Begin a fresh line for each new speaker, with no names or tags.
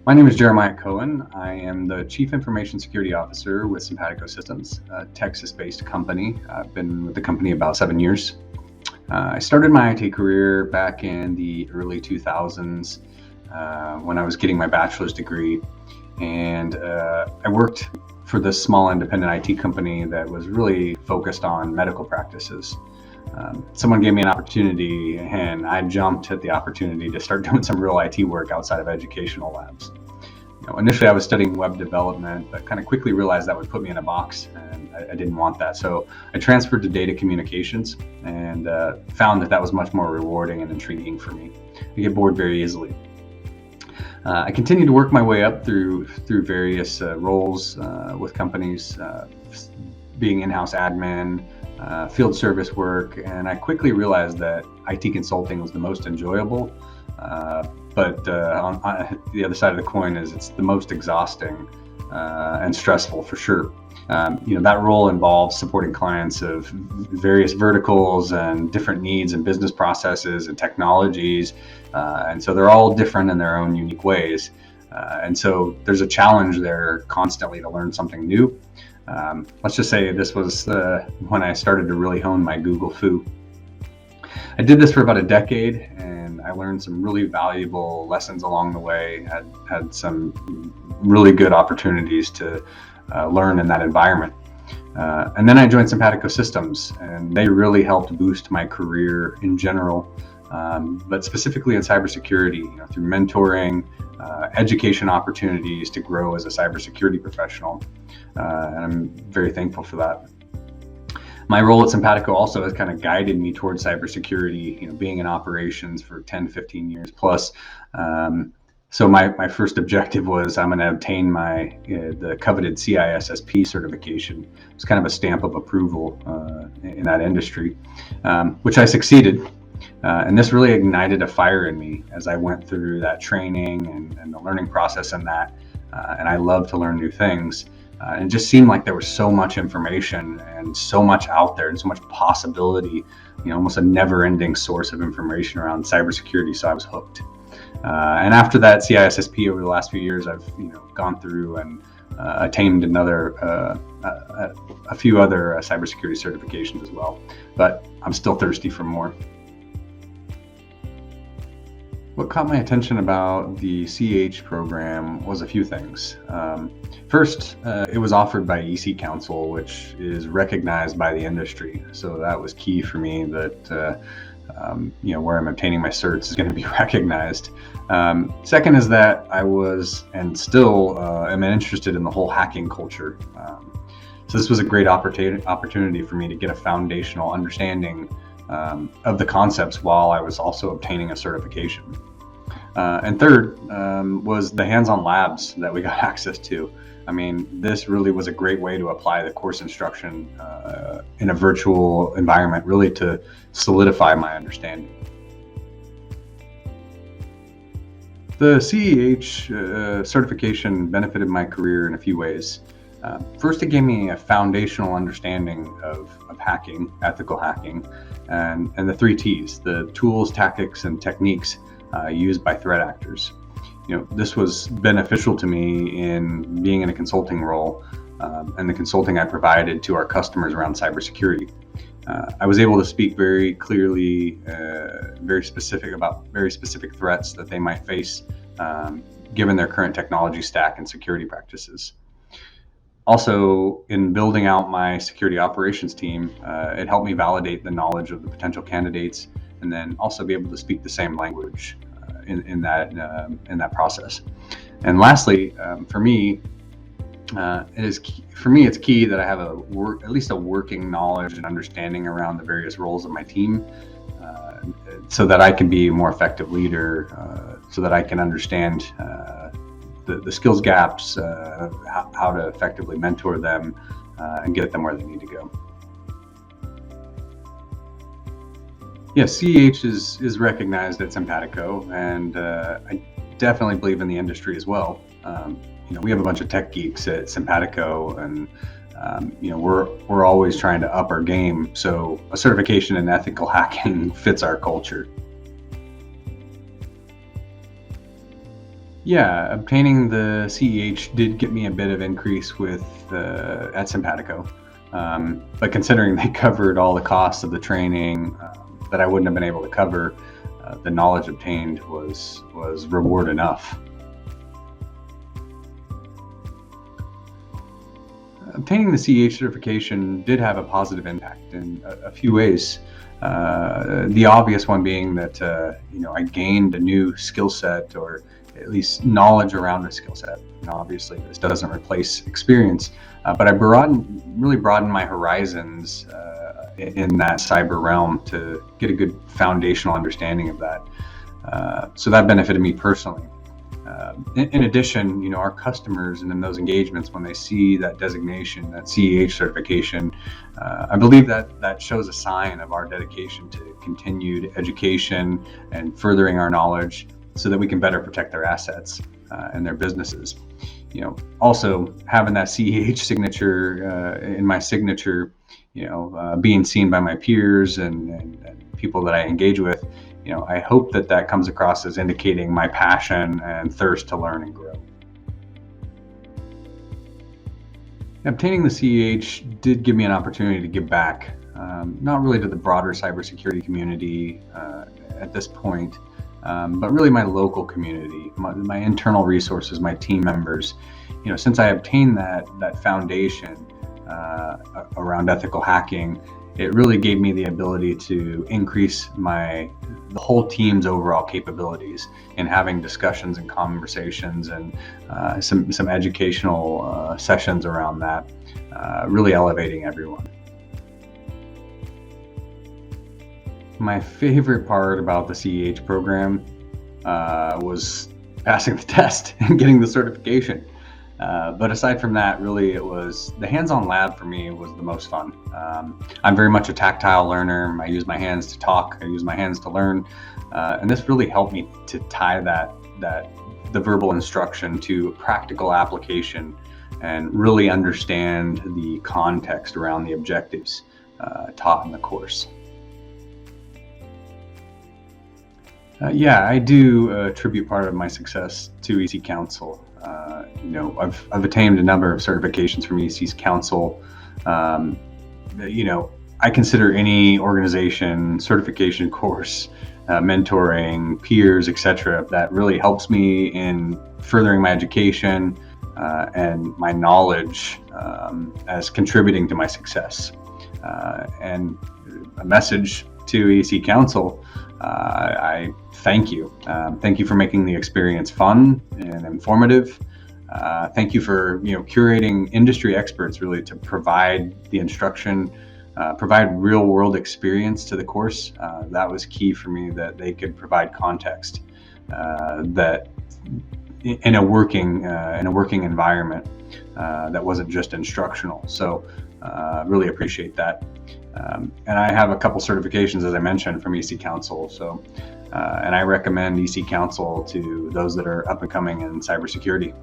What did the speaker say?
My name is Jeramia Cohen. I am the Chief Information Security Officer with Simpatico Systems, a Texas-based company. I've been with the company about 7 years. I started my IT career back in the early 2000s when I was getting my bachelor's degree, and I worked for this small independent IT company that was really focused on medical practices. Someone gave me an opportunity and I jumped at the opportunity to start doing some real IT work outside of educational labs. Initially I was studying web development, but kind of quickly realized that would put me in a box and I didn't want that. So I transferred to data communications and found that was much more rewarding and intriguing for me. I get bored very easily. I continued to work my way up through various roles with companies, being in-house admin, field service work, and I quickly realized that IT consulting was the most enjoyable, but on the other side of the coin is it's the most exhausting and stressful for sure. That role involves supporting clients of various verticals and different needs and business processes and technologies, and so they're all different in their own unique ways, and so there's a challenge there constantly to learn something new. Let's just say this was when I started to really hone my Google foo. I did this for about a decade and I learned some really valuable lessons along the way. Had some really good opportunities to learn in that environment. And then I joined Simpatico Systems, and they really helped boost my career in general, but specifically in cybersecurity, through mentoring, education opportunities to grow as a cybersecurity professional. And I'm very thankful for that. My role at Simpatico also has kind of guided me towards cybersecurity, being in operations for 10 to 15 years plus. So my first objective was I'm going to obtain the coveted CISSP certification. It's kind of a stamp of approval in that industry, which I succeeded. And this really ignited a fire in me as I went through that training and the learning process in that. And I love to learn new things. And it just seemed like there was so much information and so much out there and so much possibility, almost a never-ending source of information around cybersecurity. So I was hooked. And after that CISSP, over the last few years, I've gone through and attained a few other cybersecurity certifications as well. But I'm still thirsty for more. What caught my attention about the CH program was a few things. First, it was offered by EC Council, which is recognized by the industry. So that was key for me that, where I'm obtaining my certs is going to be recognized. Second is that I was and still am interested in the whole hacking culture. So this was a great opportunity for me to get a foundational understanding of the concepts while I was also obtaining a certification. And third was the hands-on labs that we got access to. I mean, this really was a great way to apply the course instruction in a virtual environment, really to solidify my understanding. The CEH certification benefited my career in a few ways. First, it gave me a foundational understanding of hacking, ethical hacking, and the 3 T's, the tools, tactics, and techniques used by threat actors. This was beneficial to me in being in a consulting role and the consulting I provided to our customers around cybersecurity. I was able to speak very clearly, very specific threats that they might face given their current technology stack and security practices. Also, in building out my security operations team, it helped me validate the knowledge of the potential candidates and then also be able to speak the same language in that process. And lastly, for me, it's key that I have at least a working knowledge and understanding around the various roles of my team, so that I can be a more effective leader, so that I can understand the skills gaps, how to effectively mentor them and get them where they need to go. Yeah, CEH is recognized at Simpatico, and I definitely believe in the industry as well. We have a bunch of tech geeks at Simpatico, and we're always trying to up our game. So a certification in ethical hacking fits our culture. Yeah, obtaining the CEH did get me a bit of increase with at Simpatico, but considering they covered all the costs of the training that I wouldn't have been able to cover, the knowledge obtained was reward enough. Obtaining the CEH certification did have a positive impact in a few ways. The obvious one being that I gained a new skill set, or at least knowledge around a skill set. And obviously, this doesn't replace experience, but I really broadened my horizons in that cyber realm to get a good foundational understanding of that. So that benefited me personally. In addition, our customers and in those engagements, when they see that designation, that CEH certification, I believe that shows a sign of our dedication to continued education and furthering our knowledge so that we can better protect their assets and their businesses. Also having that CEH signature in my signature, being seen by my peers and people that I engage with, I hope that comes across as indicating my passion and thirst to learn and grow. Obtaining the CEH did give me an opportunity to give back, not really to the broader cybersecurity community at this point, but really my local community, my internal resources, my team members. Since I obtained that foundation around ethical hacking, it really gave me the ability to increase the whole team's overall capabilities in having discussions and conversations and some educational sessions around that, really elevating everyone. My favorite part about the CEH program was passing the test and getting the certification. But aside from that, really, it was the hands-on lab for me was the most fun. I'm very much a tactile learner. I use my hands to talk. I use my hands to learn. And this really helped me to tie the verbal instruction to practical application and really understand the context around the objectives taught in the course. Yeah, I do attribute part of my success to EC Council. I've attained a number of certifications from EC's Council. I consider any organization, certification course, mentoring, peers, etc., that really helps me in furthering my education and my knowledge as contributing to my success. And a message to EC Council, I thank you. Thank you for making the experience fun and informative. Thank you for curating industry experts really to provide the instruction, provide real world experience to the course. That was key for me, that they could provide context that in a working environment that wasn't just instructional. So really appreciate that. And I have a couple certifications, as I mentioned, from EC Council. So, and I recommend EC Council to those that are up and coming in cybersecurity.